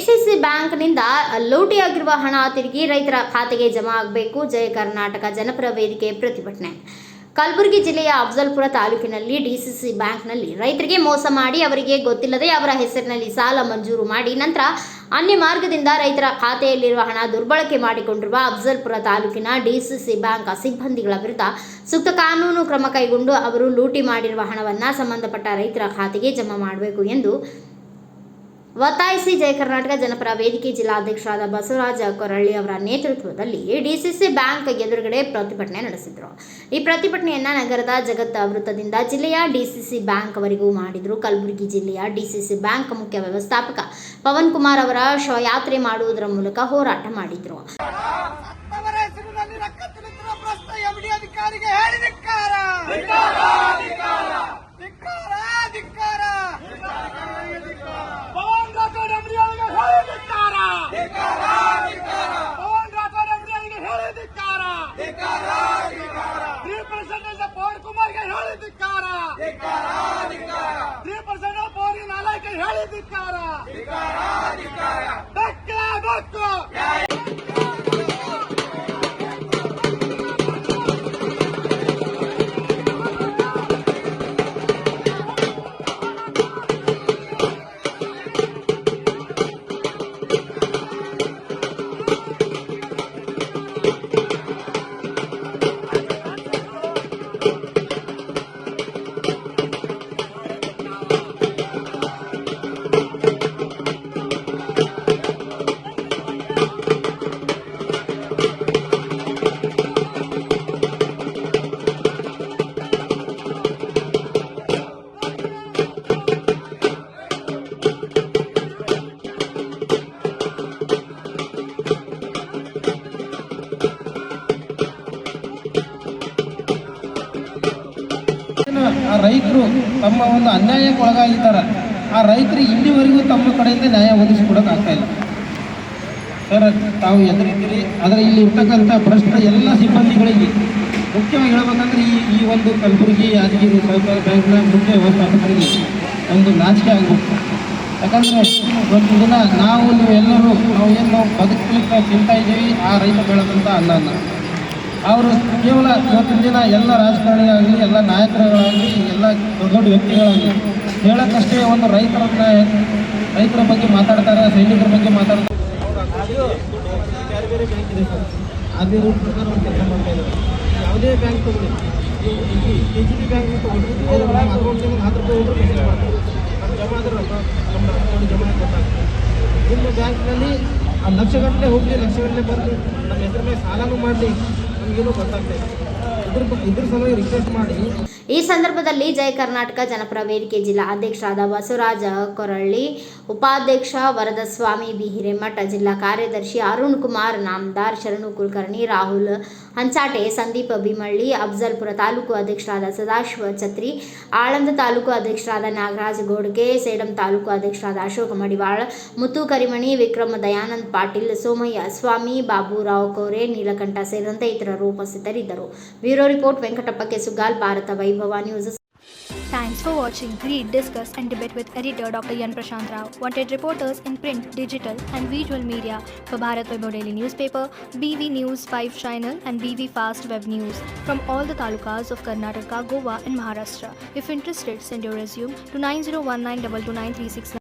DCC ಬ್ಯಾಂಕ್ನಿಂದ ಲೂಟಿಯಾಗಿರುವ ಹಣ ತಿರುಗಿ ರೈತರ ಖಾತೆಗೆ ಜಮಾ ಆಗಬೇಕು. ಜಯ ಕರ್ನಾಟಕ ಜನಪರ ವೇದಿಕೆ ಪ್ರತಿಭಟನೆ. ಕಲಬುರಗಿ ಜಿಲ್ಲೆಯ ಅಫಜಲ್ಪುರ ತಾಲೂಕಿನಲ್ಲಿ ಡಿಸಿಸಿ ಬ್ಯಾಂಕ್ನಲ್ಲಿ ರೈತರಿಗೆ ಮೋಸ ಮಾಡಿ ಅವರಿಗೆ ಗೊತ್ತಿಲ್ಲದೆ ಅವರ ಹೆಸರಿನಲ್ಲಿ ಸಾಲ ಮಂಜೂರು ಮಾಡಿ ನಂತರ ಅನ್ಯ ಮಾರ್ಗದಿಂದ ರೈತರ ಖಾತೆಯಲ್ಲಿರುವ ಹಣ ದುರ್ಬಳಕೆ ಮಾಡಿಕೊಂಡಿರುವ ಅಫಜಲ್ಪುರ ತಾಲೂಕಿನ ಡಿಸಿಸಿ ಬ್ಯಾಂಕ್ ಸಿಬ್ಬಂದಿಗಳ ವಿರುದ್ಧ ಸೂಕ್ತ ಕಾನೂನು ಕ್ರಮ ಕೈಗೊಂಡು ಅವರು ಲೂಟಿ ಮಾಡಿರುವ ಹಣವನ್ನು ಸಂಬಂಧಪಟ್ಟ ರೈತರ ಖಾತೆಗೆ ಜಮಾ ಮಾಡಬೇಕು ಎಂದು ಒತ್ತಾಯಿಸಿ ಜಯ ಕರ್ನಾಟಕ ಜನಪರ ವೇದಿಕೆ ಜಿಲ್ಲಾಧ್ಯಕ್ಷರಾದ ಬಸವರಾಜ ಕೊರಳ್ಳಿ ಅವರ ನೇತೃತ್ವದಲ್ಲಿ ಡಿಸಿಸಿ ಬ್ಯಾಂಕ್ ಎದುರುಗಡೆ ಪ್ರತಿಭಟನೆ ನಡೆಸಿದರು. ಈ ಪ್ರತಿಭಟನೆಯನ್ನ ನಗರದ ಜಗತ್ತ ವೃತ್ತದಿಂದ ಜಿಲ್ಲೆಯ ಡಿಸಿಸಿ ಬ್ಯಾಂಕ್ ವರೆಗೂ ಮಾಡಿದ್ರು. ಕಲಬುರಗಿ ಜಿಲ್ಲೆಯ ಡಿಸಿಸಿ ಬ್ಯಾಂಕ್ ಮುಖ್ಯ ವ್ಯವಸ್ಥಾಪಕ ಪವನ್ ಕುಮಾರ್ ಅವರ ಶವಯಾತ್ರೆ ಮಾಡುವುದರ ಮೂಲಕ ಹೋರಾಟ ಮಾಡಿದ್ರು. ರೈತರು ತಮ್ಮ ಒಂದು ಅನ್ಯಾಯಕ್ಕೆ ಒಳಗಾಗಿದ್ದಾರೆ. ಆ ರೈತರಿಗೆ ಇಲ್ಲಿವರೆಗೂ ತಮ್ಮ ಕಡೆಯಿಂದ ನ್ಯಾಯ ಒದಗಿಸಿಕೊಡೋಕ್ಕಾಗ್ತಾ ಇಲ್ಲ. ಸರ್, ತಾವು ಎದುರಿದ್ದೀರಿ. ಆದರೆ ಇಲ್ಲಿ ಇರ್ತಕ್ಕಂಥ ಭ್ರಷ್ಟ ಎಲ್ಲ ಸಿಬ್ಬಂದಿಗಳಿಗೆ ಮುಖ್ಯವಾಗಿ ಹೇಳ್ಬೇಕಂದ್ರೆ ಈ ಒಂದು ಕಲಬುರಗಿ ಯಾದಗಿರಿ ಸಹಕಾರ ಬ್ಯಾಂಕ್ನ ಮುಖ್ಯ ವ್ಯವಸ್ಥಾಪಕರಿಗೆ ಒಂದು ನಾಚಿಕೆ ಆಗಬೇಕು. ಯಾಕಂದರೆ ಒಂದು ದಿನ ನೀವೆಲ್ಲರೂ ನಾವು ಬದುಕಲಿಕ್ಕೆ ತಿಂತಾ ಇದ್ದೀವಿ ಆ ರೈತ ಬೆಳೆದಂಥ ಅನ್ನನ ಅವರು ಕೇವಲ ಇವತ್ತಿನ ದಿನ ಎಲ್ಲ ರಾಜಕಾರಣಿಯಾಗಲಿ ಎಲ್ಲ ನಾಯಕರುಗಳಾಗಲಿ ಎಲ್ಲ ದೊಡ್ಡ ದೊಡ್ಡ ವ್ಯಕ್ತಿಗಳಾಗಲಿ ಹೇಳೋಕ್ಕಷ್ಟೇ ಒಂದು ರೈತರ ಬಗ್ಗೆ ಮಾತಾಡ್ತಾರೆ, ಸೈನಿಕರ ಬಗ್ಗೆ ಮಾತಾಡ್ತಾರೆ. ಬೇರೆ ಬೇರೆ ಬ್ಯಾಂಕ್ ಇದೆ ಸರ್, ಅದೇ ರೂಟ್ ಪ್ರಕಾರ ಒಂದು ಕೆಲಸ ಮಾಡ್ತಾ ಇದ್ದಾರೆ. ಯಾವುದೇ ಬ್ಯಾಂಕ್ ತಗೊಳ್ಳಿ, KGB ಬ್ಯಾಂಕ್ ತಗೊಳ್ಳಿ, ಅವರು ಅಕೌಂಟಿಗೆ 10 ರೂಪಾಯಿ ಹೋದ್ರೆ ಮೆಸೇಜ್ ಮಾಡ್ತಾರೆ, ನಮ್ಮ ಜಮಾ ಆದ್ರೆ ನಮ್ಮ ಅಕೌಂಟ್ ಜಮಾ ಗೊತ್ತಾಗ್ತದೆ. ನಿಮ್ಮ ಬ್ಯಾಂಕ್ನಲ್ಲಿ ಲಕ್ಷಗಟ್ಟಲೆ ಹೋಗಲಿ, ಲಕ್ಷಗಟ್ಟಲೆ ಬರಲಿ, ನಮ್ಮ ಹೆಸರ ಮೇಲೆ ಸಾಲನೂ ಮಾಡಲಿ, ನಮಗೇನು ಗೊತ್ತಾಗ್ತಾ ಇದೆ. ಇದ್ರ ಸಲುವಾಗಿ ರಿಕ್ವೆಸ್ಟ್ ಮಾಡಿ. ಈ ಸಂದರ್ಭದಲ್ಲಿ ಜಯ ಕರ್ನಾಟಕ ಜನಪರ ವೇದಿಕೆ ಜಿಲ್ಲಾ ಅಧ್ಯಕ್ಷರಾದ ಬಸವರಾಜ ಕೊರಳ್ಳಿ, ಉಪಾಧ್ಯಕ್ಷ ವರದಸ್ವಾಮಿ ಬಿ ಹಿರೇಮಠ, ಜಿಲ್ಲಾ ಕಾರ್ಯದರ್ಶಿ ಅರುಣ್ ಕುಮಾರ್ ನಾಮದಾರ್, ಶರಣು ಕುಲಕರ್ಣಿ, ರಾಹುಲ್ ಹಂಚಾಟೆ, ಸಂದೀಪ್ ಬಿಮಳ್ಳಿ, ಅಫಜಲ್ಪುರ ತಾಲೂಕು ಅಧ್ಯಕ್ಷರಾದ ಸದಾಶಿವ ಛತ್ರಿ, ಆಳಂದ ತಾಲೂಕು ಅಧ್ಯಕ್ಷರಾದ ನಾಗರಾಜ್ ಗೋಡ್ಗೆ, ಸೇಡಂ ತಾಲೂಕು ಅಧ್ಯಕ್ಷರಾದ ಅಶೋಕ ಮಡಿವಾಳ, ಮುತ್ತು ಕರಿಮಣಿ, ವಿಕ್ರಮ ದಯಾನಂದ್ ಪಾಟೀಲ್, ಸೋಮಯ್ಯ ಸ್ವಾಮಿ, ಬಾಬುರಾವ್ ಕೋರೆ, ನೀಲಕಂಠ ಸೇರಿದಂತೆ ಇತರರು ಉಪಸ್ಥಿತರಿದ್ದರು. ಬ್ಯೂರೋ ರಿಪೋರ್ಟ್ ವೆಂಕಟಪ್ಪ ಕೆಸುಗಾಲ್, ಭಾರತ ವೈಭವ news. Thanks for watching. Read, discuss and debate with editor Dr. Yan Prashant Rao. Wanted reporters in print, digital and visual media for Bharat Vaibhav Daily Newspaper, BV News 5 Channel and BV Fast Web News from all the talukas of Karnataka, Goa and Maharashtra. If interested, send your resume to 9019229369.